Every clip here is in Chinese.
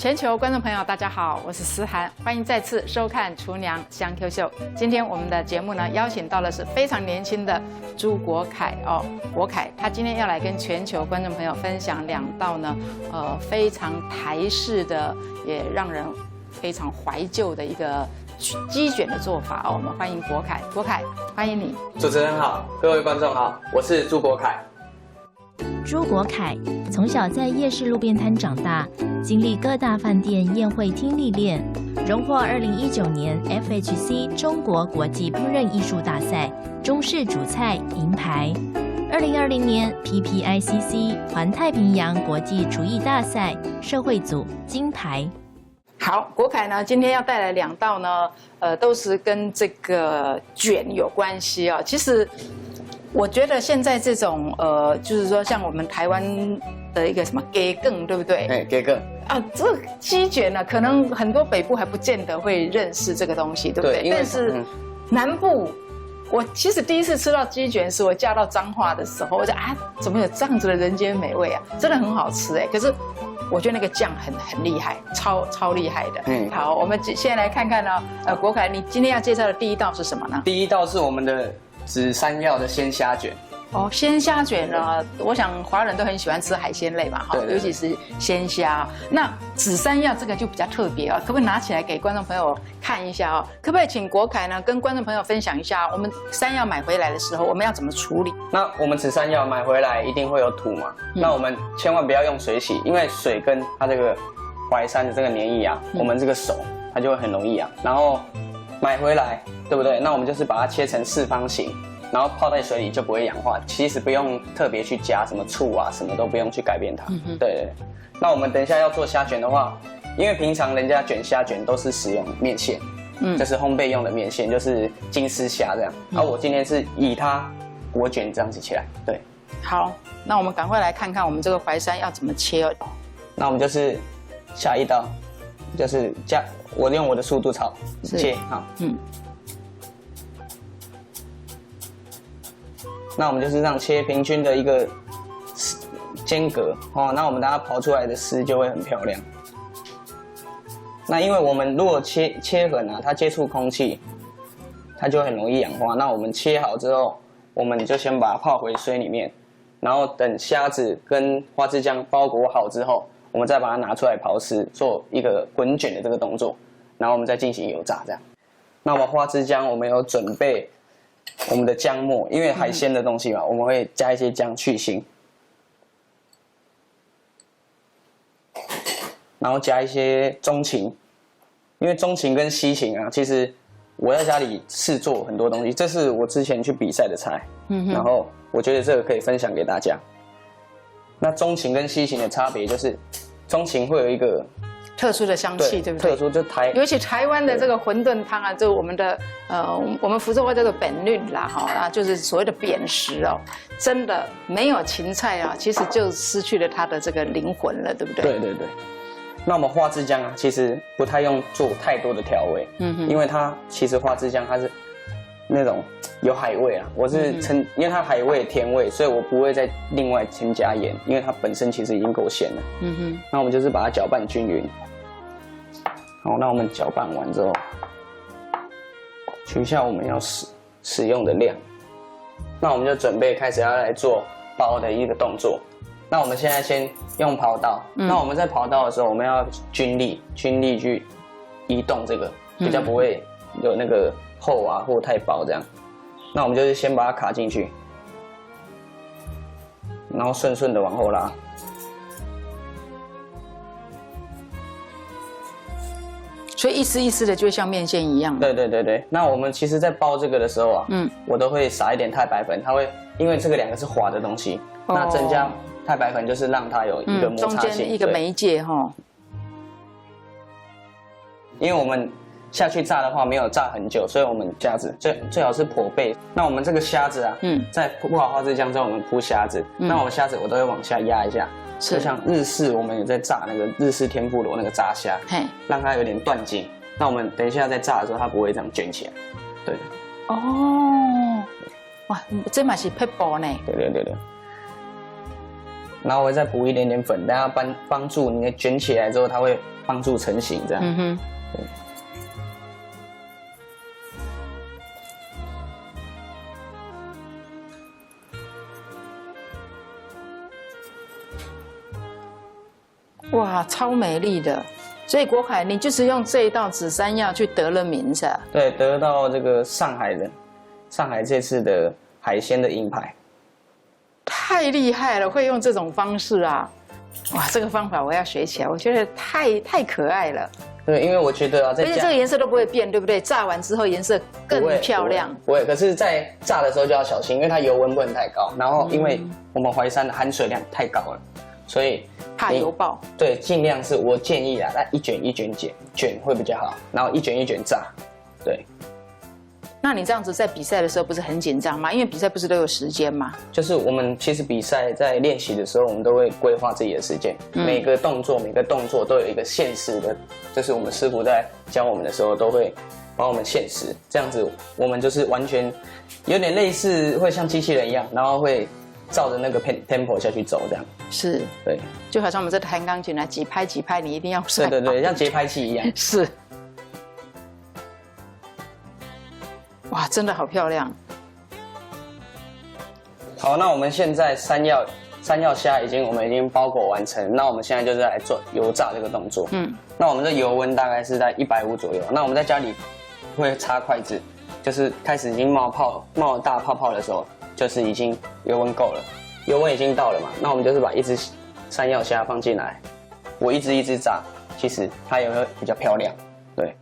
全球观众朋友，大家好，我是思涵，欢迎再次收看《厨娘香 Q 秀》。今天我们的节目呢，邀请到的是非常年轻的朱国凯哦，国凯，他今天要来跟全球观众朋友分享2道呢，非常台式的，也让人非常怀旧的一个鸡卷的做法哦。我们欢迎国凯，国凯，欢迎你。主持人好，各位观众好，我是朱国凯。朱国凯从小在夜市路边摊长大，经历各大饭店宴会厅历练，荣获2019年 FHC 中国国际烹饪艺术大赛中式主菜银牌，2020年 PPICC 环太平洋国际厨艺大赛社会组金牌。好，国凯呢，今天要带来2道呢，都是跟这个卷有关系啊。其实，我觉得现在这种就是说像我们台湾的一个什么鸡羹，对不对？哎，鸡羹啊，这个鸡卷呢，可能很多北部还不见得会认识这个东西，对不对？对，但是南部，我其实第一次吃到鸡卷是我嫁到彰化的时候，我就怎么有这样子的人间美味啊？真的很好吃哎，可是。我觉得那个酱很厉害，超厉害的。好，我们现在来看看呢，国凯，你今天要介绍的第1道是什么呢？第1道是我们的紫山药的鲜虾卷。哦，鲜虾卷呢，我想华人都很喜欢吃海鲜类嘛，哈，尤其是鲜虾。那紫山药这个就比较特别啊，可不可以拿起来给观众朋友看一下哦？可不可以请国凯呢跟观众朋友分享一下，我们山药买回来的时候，我们要怎么处理？那我们紫山药买回来一定会有土嘛，那我们千万不要用水洗，因为水跟它这个淮山的这个黏液啊，我们这个手它就会很容易啊。然后买回来，对不对？那我们就是把它切成4方形。然后泡在水里就不会氧化，其实不用特别去加什么醋啊，什么都不用去改变它。对。那我们等一下要做虾卷的话，因为平常人家卷虾卷都是使用面线，就是烘焙用的面线，就是金丝虾这样。我今天是以它裹卷这样子起来。对。好，那我们赶快来看看我们这个淮山要怎么切哦。那我们就是下1道，就是我用我的速度炒切好。那我们就是这样切平均的一个间隔哦，那我们等它刨出来的丝就会很漂亮。那因为我们如果切痕啊，它接触空气，它就很容易氧化。那我们切好之后，我们就先把它泡回水里面，然后等虾子跟花枝浆包裹好之后，我们再把它拿出来刨丝，做一个滚卷的这个动作，然后我们再进行油炸这样。那我们花枝浆我们有准备。我们的姜末，因为海鲜的东西嘛，我们会加一些姜去腥，然后加一些中芹，因为中芹跟西芹啊，其实我在家里试做很多东西，这是我之前去比赛的菜，然后我觉得这个可以分享给大家。那中芹跟西芹的差别就是，中芹会有一个特殊的香气，对不对？特殊就尤其台湾的这个馄饨汤啊，就我们的我们福州话叫做扁绿啦，哈，啊，就是所谓的扁食哦，真的没有芹菜啊，其实就失去了它的这个灵魂了，对不对？对对对。那我们花枝姜啊，其实不太用做太多的调味，因为它其实花枝姜它是那种有海味啊，我是因为它海味甜味，所以我不会再另外添加盐，因为它本身其实已经够咸了。那我们就是把它搅拌均匀。好，那我们搅拌完之后，取下我们要使用的量。那我们就准备开始要来做包的一个动作。那我们现在先用刨刀。那我们在刨刀的时候，我们要均力去移动这个，比较不会有那个厚啊或太薄这样。那我们就是先把它卡进去，然后顺顺的往后拉。所以一丝一丝的就像面线一样。对对对对。那我们其实在包这个的时候啊，我都会撒一点太白粉，它会因为这个2个是滑的东西，那增加太白粉就是让它有一个摩擦性，中间一个媒介哈。因为我们下去炸的话没有炸很久，所以我们虾子最好是剖背。那我们这个虾子啊，在铺好花枝姜之后，我们铺虾子。那我们虾子我都会往下压一下。就像日式，我们有在炸那个日式天妇罗那个炸虾，让它有点断筋。那我们等一下在炸的时候，它不会这样卷起来。对。哦，哇，这嘛是撇步呢。对对对对。然后我会再补一点点粉，大家帮助你卷起来之后，它会帮助成型这样。嗯哼。哇，超美丽的！所以国凯，你就是用这一道紫山药去得了名是吧？对，得到这个上海这次的海鲜的银牌。太厉害了，会用这种方式啊！哇，这个方法我要学起来，我觉得太可爱了。对，因为我觉得啊，而且这个颜色都不会变，对不对？炸完之后颜色更漂亮。不会，可是，在炸的时候就要小心，因为它油温不能太高。然后，因为我们淮山的含水量太高了，所以怕油爆。对，尽量是我建议啊，那一卷一卷卷会比较好，然后一卷一卷炸。对。那你这样子在比赛的时候不是很紧张吗？因为比赛不是都有时间吗？就是我们其实比赛在练习的时候，我们都会规划自己的时间，每个动作都有一个限时的，就是我们师傅在教我们的时候都会帮我们限时，这样子我们就是完全有点类似会像机器人一样，然后会照着那个 tempo 下去走，这样。是，对，就好像我们在弹钢琴啊，几拍几拍，你一定要算。对，像节拍器一样。是。哇，真的好漂亮！好，那我们现在山药虾我们已经包裹完成，那我们现在就是来做油炸这个动作。那我们的油温大概是在150左右。那我们在家里会插筷子，就是开始已经冒大泡泡的时候，就是已经油温够了，油温已经到了嘛。那我们就是把一只山药虾放进来，我一只炸，其实它也会比较漂亮。对。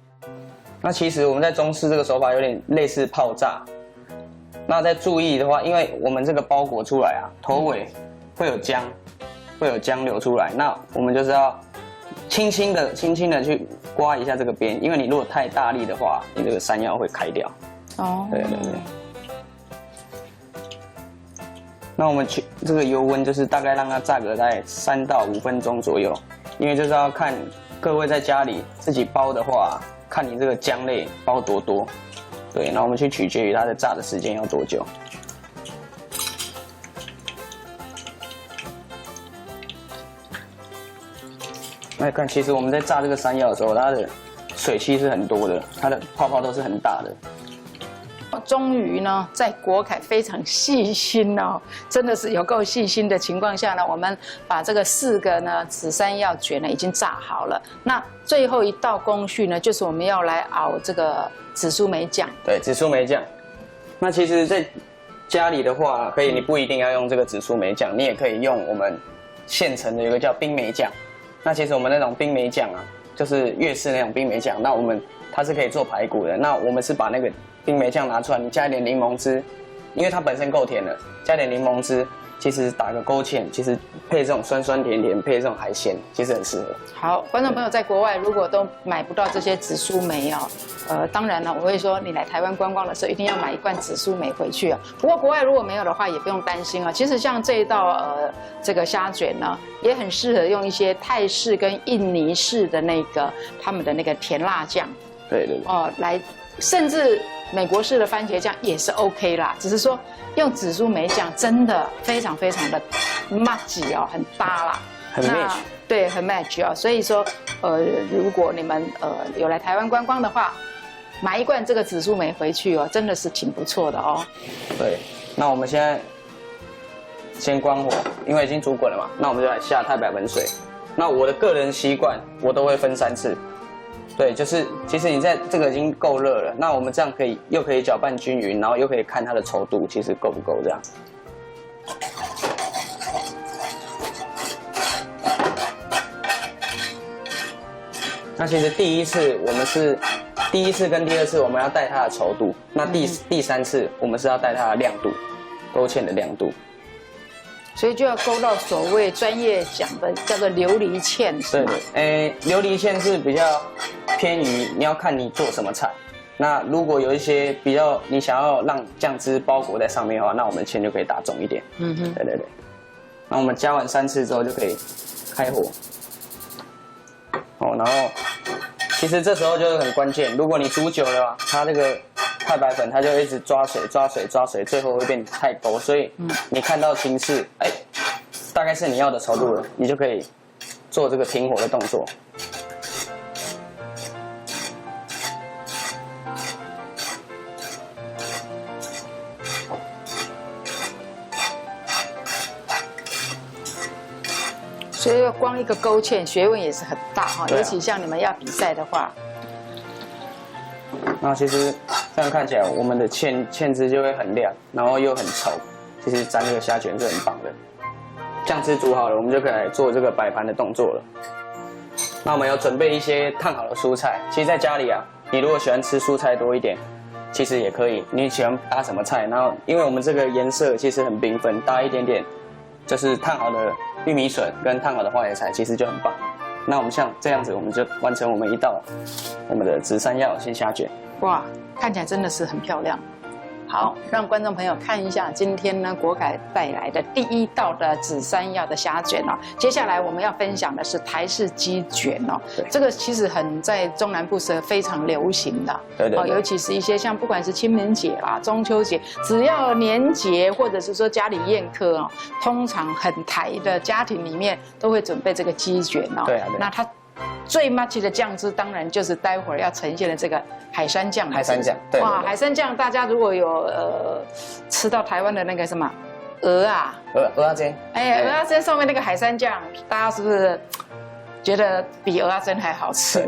那其实我们在中式这个手法有点类似泡炸。那在注意的话，因为我们这个包裹出来啊，头尾会有浆流出来，那我们就是要轻轻的去刮一下这个边，因为你如果太大力的话，你这个山药会开掉。哦。对。那我们这个油温就是大概让它炸个在3到5分钟左右，因为就是要看各位在家里自己包的话。看你这个姜类包多多，对，那我们去取决于它的炸的时间要多久。那看，其实我们在炸这个山药的时候，它的水汽是很多的，它的泡泡都是很大的。终于呢，在国凯非常细心哦，真的是有够细心的情况下呢，我们把这个4个呢紫山药卷呢已经炸好了。那最后一道工序呢，就是我们要来熬这个紫苏梅酱。对，紫苏梅酱。那其实在家里的话，可以你不一定要用这个紫苏梅酱，你也可以用我们现成的有一个叫冰梅酱。那其实我们那种冰梅酱啊，就是粤式那种冰梅酱，那它是可以做排骨的。那我们是把那个冰梅酱拿出来，你加一点柠檬汁，因为它本身够甜了，加点柠檬汁，其实打个勾芡，其实配这种酸酸甜甜，配这种海鲜，其实很适合。好，观众朋友在国外如果都买不到这些紫苏梅哦，当然了，我会说你来台湾观光的时候一定要买一罐紫苏梅回去啊。不过国外如果没有的话，也不用担心啊。其实像这一道这个虾卷呢，也很适合用一些泰式跟印尼式的他们的那个甜辣酱。对。哦，来，甚至美国式的番茄酱也是 OK 啦，只是说用紫苏梅酱真的非常非常的 match 哦，很搭啦，很 match， 对，很 match 哦。所以说，如果你们有来台湾观光的话，买一罐这个紫苏梅回去哦，真的是挺不错的哦。对，那我们现在先关火，因为已经煮滚了嘛，那我们就来下太白粉水。那我的个人习惯，我都会分3次。对，就是其实你在这个已经够热了，那我们这样又可以搅拌均匀，然后又可以看它的稠度，其实够不够这样。那其实第一次跟第2次我们要带它的稠度，那第3次我们是要带它的亮度，勾芡的亮度。所以就要勾到所谓专业讲的叫做琉璃芡，是吗？对，琉璃芡是比较偏于你要看你做什么菜。那如果有一些比较你想要让酱汁包裹在上面的话，那我们芡就可以打重一点。对。那我们加完3次之后就可以开火。然后其实这时候就是很关键，如果你煮久了，它这个太白粉它就一直抓水，最后会变太勾，所以你看到形势，大概是你要的稠度了，你就可以做这个停火的动作。所以光一个勾芡，学问也是很大哈。尤其像你们要比赛的话，那其实这样看起来，我们的芡汁就会很亮，然后又很稠。其实沾这个虾卷是很棒的。酱汁煮好了，我们就可以来做这个摆盘的动作了。那我们要准备一些烫好的蔬菜。其实在家里啊，你如果喜欢吃蔬菜多一点，其实也可以。你喜欢搭什么菜？然后因为我们这个颜色其实很缤纷，搭一点点就是烫好的玉米笋跟烫好的花椰菜，其实就很棒。那我们像这样子，我们就完成我们一道我们的紫山药鲜虾卷。哇，看起来真的是很漂亮。好，让观众朋友看一下今天呢国凯带来的第一道的紫山药的虾卷哦。接下来我们要分享的是台式鸡卷哦，这个其实在中南部是非常流行的，对，尤其是一些像不管是清明节啦、中秋节，只要年节或者是说家里宴客哦，通常很台的家庭里面都会准备这个鸡卷哦。对啊，那它最 match 的酱汁，当然就是待会儿要呈现的这个海山酱。海山酱，对。哇，海山酱，大家如果有吃到台湾的那个什么鹅啊煎，鹅啊煎上面那个海山酱，大家是不是觉得比鹅啊煎还好吃？